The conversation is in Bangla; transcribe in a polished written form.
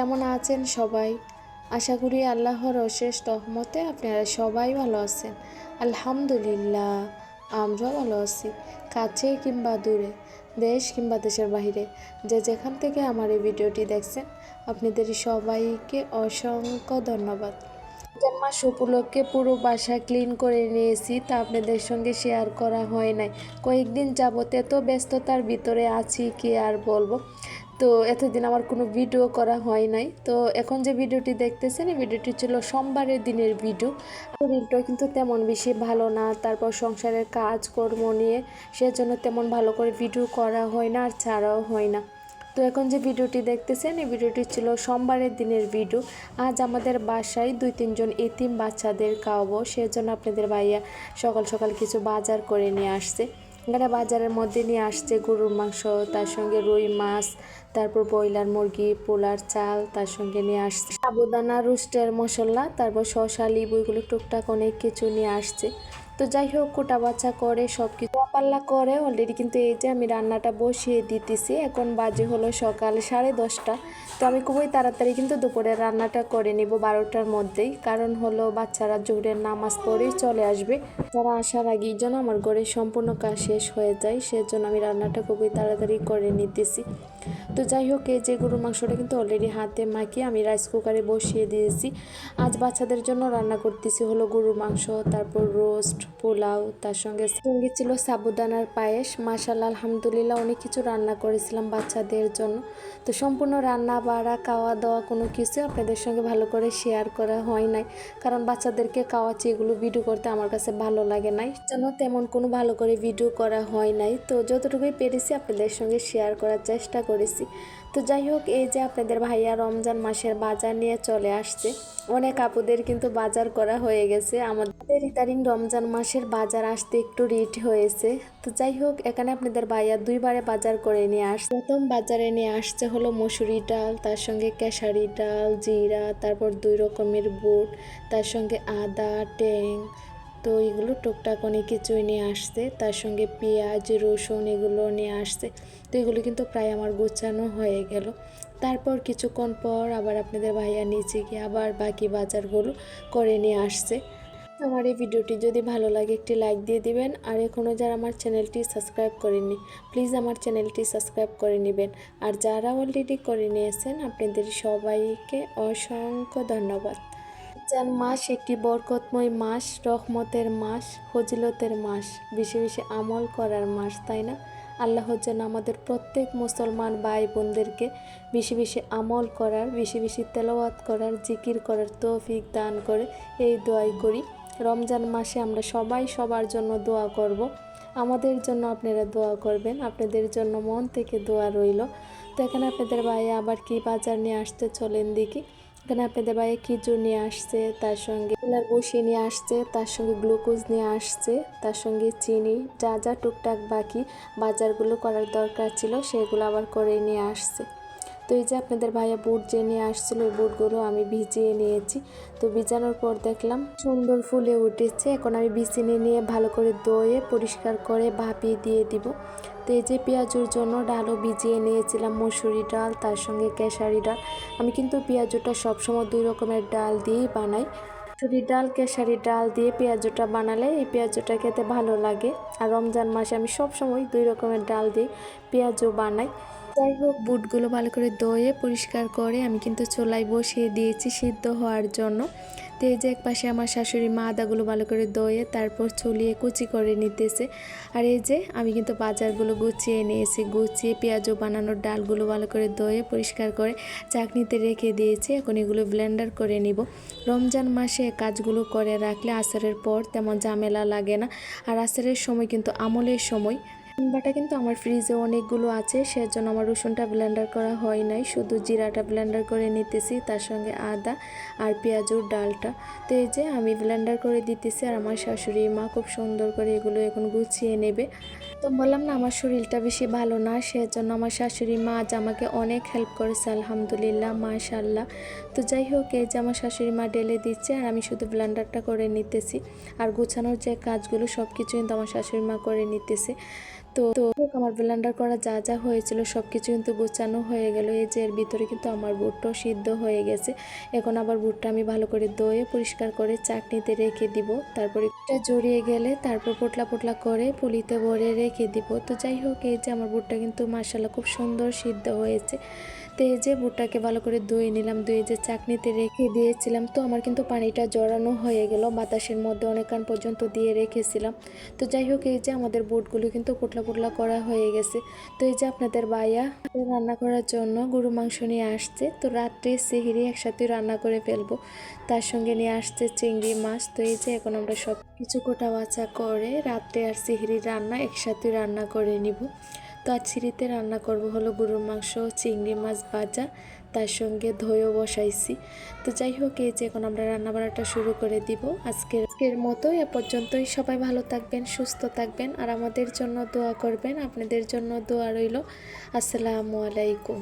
কেমন আছেন সবাই? আশা করি আল্লাহর অশেষ রহমতে আপনারা সবাই ভালো আছেন। আলহামদুলিল্লাহ, আমরাও ভালো আছি। কাছে কিংবা দূরে, দেশ কিংবা দেশের বাহিরে, যে যেখান থেকে আমার এই ভিডিওটি দেখছেন, আপনাদের সবাইকে অসংখ্য ধন্যবাদ। রমজান মাস উপলক্ষে পুরো বাসা ক্লিন করে নিয়েছি, তা আপনাদের সঙ্গে শেয়ার করা হয় নাই। কয়েকদিন যাবত এত ব্যস্ততার ভিতরে আছি কি আর বলবো। তো এতদিন আমার কোনো ভিডিও করা হয় নাই। তো এখন যে ভিডিওটি দেখতেছেন, এই ভিডিওটি ছিল সোমবারের দিনের ভিডিও। শরীরটা কিন্তু তেমন বেশি ভালো না, তারপর সংসারের কাজকর্ম নিয়ে সেজন্য তেমন ভালো করে ভিডিও করা হয় না আর ছাড়াও হয় না। তো এখন যে ভিডিওটি দেখতেছেন, এই ভিডিওটি ছিল সোমবারের দিনের ভিডিও। আজ আমাদের বাসায় 2-3 জন এতিম বাচ্চাদের খাওয়াবো, সেজন্য আপনাদের ভাইয়া সকাল সকাল কিছু বাজার করে নিয়ে আসছে। এখানে বাজারের মধ্যে নিয়ে আসছে গরুর মাংস, তার সঙ্গে রুই মাছ, তারপর ব্রয়লার মুরগি, পোলার চাল, তার সঙ্গে নিয়ে আসছে সাবুদানা, রোস্টের মশলা, তারপর শসা, লেবু, এগুলো টুকটাক অনেক কিছু নিয়ে আসছে। তো যাই হোক, কোটা বাছা করে সব কিছু পাল্লা করে অলরেডি কিন্তু এই যে আমি রান্নাটা বসিয়ে দিতেছি। এখন বাজে হলো সকাল 10:30। তো আমি খুবই তাড়াতাড়ি কিন্তু দুপুরের রান্নাটা করে নিব 12টার মধ্যেই, কারণ হলো বাচ্চারা জোহরের নামাজ পড়েই চলে আসবে। তারা আসার আগেই যেন আমার ঘরে সম্পূর্ণ কাজ শেষ হয়ে যায়, সেজন্য আমি রান্নাটা খুবই তাড়াতাড়ি করে নিতেছি। তো যাই হোক, এই যে গরুর মাংসটা কিন্তু অলরেডি হাতে মাখিয়ে আমি রাইস কুকারে বসিয়ে দিয়েছি। আজ বাচ্চাদের জন্য রান্না করতেছি হলো গরুর মাংস, তারপর রোস্ট, পোলাও, তার সঙ্গে ছিল সাবুদানার পায়েস। মাশাআল্লাহ, আলহামদুলিল্লাহ, অনেক কিছু রান্না করেছিলাম বাচ্চাদের জন্য। তো সম্পূর্ণ রান্না বাড়া খাওয়া দাওয়া কোনো কিছু আপনাদের সঙ্গে ভালো করে শেয়ার করা হয় নাই, কারণ বাচ্চাদেরকে খাওয়াচ্ছি, এগুলো ভিডিও করতে আমার কাছে ভালো লাগে নাই, জন্য তেমন কোনো ভালো করে ভিডিও করা হয় নাই। তো যতটুকুই পেরেছি আপনাদের সঙ্গে শেয়ার করার চেষ্টা করেছি। তো যাই হোক, এই যে আপনাদের ভাইয়া রমজান মাসের বাজার নিয়ে চলে আসছে। অনেক আপুদের কিন্তু বাজার করা হয়ে গেছে, আমাদের ইদারিং রমজান মাসের বাজার আসতে একটু লেট হয়েছে। তো যাই হোক, এখানে আপনাদের ভাইয়া 2বারে বাজার করে নিয়ে আসছে। প্রথম বাজারে নিয়ে আসছে হলো মসুরি ডাল, তার সঙ্গে খেসারি ডাল, জিরা, তারপর 2 রকমের বুট, তার সঙ্গে আদা, ট্যাং, তো এগুলো টুকটাক অনেক কিছুই নিয়ে আসছে। তার সঙ্গে পেঁয়াজ, রসুন, এগুলো নিয়ে আসছে। তো এগুলো কিন্তু প্রায় আমার গোছানো হয়ে গেল। তারপর কিছুক্ষণ পর আবার আপনাদের ভাইয়া নিচে গিয়ে আবার বাকি বাজারগুলো করে নিয়ে আসছে। আমার এই ভিডিওটি যদি ভালো লাগে একটি লাইক দিয়ে দিবেন, আর এখনও যারা আমার চ্যানেলটি সাবস্ক্রাইব করেননি, প্লিজ আমার চ্যানেলটি সাবস্ক্রাইব করে নেবেন। আর যারা অলরেডি করে নিয়েছেন, আপনাদের সবাইকে অসংখ্য ধন্যবাদ। রমজান মাস একটি বরকতময় মাস, রহমতের মাস, ফজিলতের মাস, বেশি বেশি আমল করার মাস, তাই না? আল্লাহ যেন আমাদের প্রত্যেক মুসলমান ভাই বোনদেরকে বেশি বেশি আমল করার, বেশি বেশি তেলাওয়াত করার, জিকির করার তৌফিক দান করে, এই দোয়াই করি। রমজান মাসে আমরা সবাই সবার জন্য দোয়া করব। আমাদের জন্য আপনারা দোয়া করবেন, আপনাদের জন্য মন থেকে দোয়া রইল। তো এখানে আপনাদের ভাই আবার কি বাজার নিয়ে আসতে চলেন দেখি। এখানে আপনাদের ভাই খেজুর নিয়ে আসছে, তার সঙ্গে কুলার বসি নিয়ে আসছে, তার সঙ্গে গ্লুকোজ নিয়ে আসছে, তার সঙ্গে চিনি, যা যা টুকটাক বাকি বাজারগুলো করার দরকার ছিল সেগুলো আবার করে নিয়ে আসছে। তো এই যে আপনাদের ভাইয়া বুট যে নিয়ে আসছিলো, ওই বুটগুলো আমি ভিজিয়ে নিয়েছি। তো ভিজানোর পর দেখলাম সুন্দর ফুলে উঠেছে। এখন আমি বিছিয়ে নিয়ে ভালো করে ধুয়ে পরিষ্কার করে ভাপিয়ে দিয়ে দিব। তো এই যে পেঁয়াজুর জন্য ডালও ভিজিয়ে নিয়েছিলাম, মসুরি ডাল, তার সঙ্গে খেসারি ডাল। আমি কিন্তু পেঁয়াজুটা সবসময় 2 রকমের ডাল দিয়েই বানাই। মসুরি ডাল, খেসারি ডাল দিয়ে পেঁয়াজুটা বানালে এই পেঁয়াজুটা খেতে ভালো লাগে। আর রমজান মাসে আমি সবসময় 2 রকমের ডাল দিয়ে পেঁয়াজও বানাই। যাই হোক, বুটগুলো ভালো করে ধুয়ে পরিষ্কার করে আমি কিন্তু চুলায় বসিয়ে দিয়েছি সিদ্ধ হওয়ার জন্য। তো এই যে এক পাশে আমার শাশুড়ি মা আদাগুলো ভালো করে ধুয়ে তারপর চুলিয়ে কুচি করে নিতেছে। আর এই যে আমি কিন্তু বাজারগুলো গুছিয়ে নিয়েছি, গুছিয়ে পেঁয়াজও বানানোর ডালগুলো ভালো করে ধুয়ে পরিষ্কার করে চাকনিতে রেখে দিয়েছি। এখন এগুলো ব্লেন্ডার করে নিব। রমজান মাসে কাজগুলো করে রাখলে আসরের পর তেমন ঝামেলা লাগে না। আর আসরের সময় কিন্তু আমলের সময় বাটা কিন্তু আমার ফ্রিজে অনেকগুলো আছে, সেজন্য আমার রসুনটা ব্লেন্ডার করা হয় নাই, শুধু জিরাটা ব্লেন্ডার করে নিতেছি, তার সঙ্গে আদা আর পেঁয়াজুর ডালটা। তো এই যে আমি ব্লেন্ডার করে দিতেছি, আর আমার শাশুড়ি মা খুব সুন্দর করে এগুলো এখন গুছিয়ে নেবে। তো বললাম না, আমার শরীরটা বেশি ভালো না, সেজন্য আমার শাশুড়ি মা আজ আমাকে অনেক হেল্প করেছে, আলহামদুলিল্লাহ, মাশাআল্লাহ। তো যাই হোক, এই যে আমার শাশুড়ি মা ঢেলে দিচ্ছে, আর আমি শুধু ব্লেন্ডারটা করে নিতেছি। আর গুছানোর যে কাজগুলো সব কিছু কিন্তু আমার শাশুড়ি মা করে নিতেছে। তো আমার ব্লেন্ডার করা যা যা হয়েছিল সব কিছু কিন্তু গোছানো হয়ে গেল। এই যে এর ভিতরে কিন্তু আমার বুটটাও সিদ্ধ হয়ে গেছে। এখন আবার বুটটা আমি ভালো করে ধুয়ে পরিষ্কার করে চাটনিতে রেখে দিব। তারপরে এটা জড়িয়ে গেলে তারপর পোটলা পোটলা করে পুলিতে ভরে রেখে দিব। তো যাই হোক, এই যে আমার বুটটা কিন্তু মাশাআল্লাহ খুব সুন্দর সিদ্ধ হয়েছে। তো এই যে বুটটাকে ভালো করে ধুয়ে নিলাম, ধুয়ে যে চাটনিতে রেখে দিয়েছিলাম। তো আমার কিন্তু পানিটা জড়ানো হয়ে গেল, বাতাসের মধ্যে অনেকক্ষণ পর্যন্ত দিয়ে রেখেছিলাম। তো যাই হোক, এই যে আমাদের বুটগুলো কিন্তু পোটলা পোটলা করা হয়ে গেছে। তো এই যে আপনাদের ভাইয়া রান্না করার জন্য গরু মাংস নিয়ে আসছে। তো রাত্রে সেহরি একসাথে রান্না করে ফেলবো। তার সঙ্গে নিয়ে আসছে চিংড়ি মাছ। তো এই যে এখন আমরা সব কিছু কোটা বাছা করে রাত্রে আর সেহরি রান্না একসাথে রান্না করে নিব। তো আজ সিঁড়িতে রান্না করব হলো গরুর মাংস, চিংড়ি মাছ ভাজা, তার সঙ্গে দইও বসাইছি। তো যাই হোক, এই যে এখন আমরা রান্না বান্নাটা শুরু করে দিব। আজকের মতো এ পর্যন্তই। সবাই ভালো থাকবেন, সুস্থ থাকবেন, আর আমাদের জন্য দোয়া করবেন। আপনাদের জন্য দোয়া রইল। আসসালামু আলাইকুম।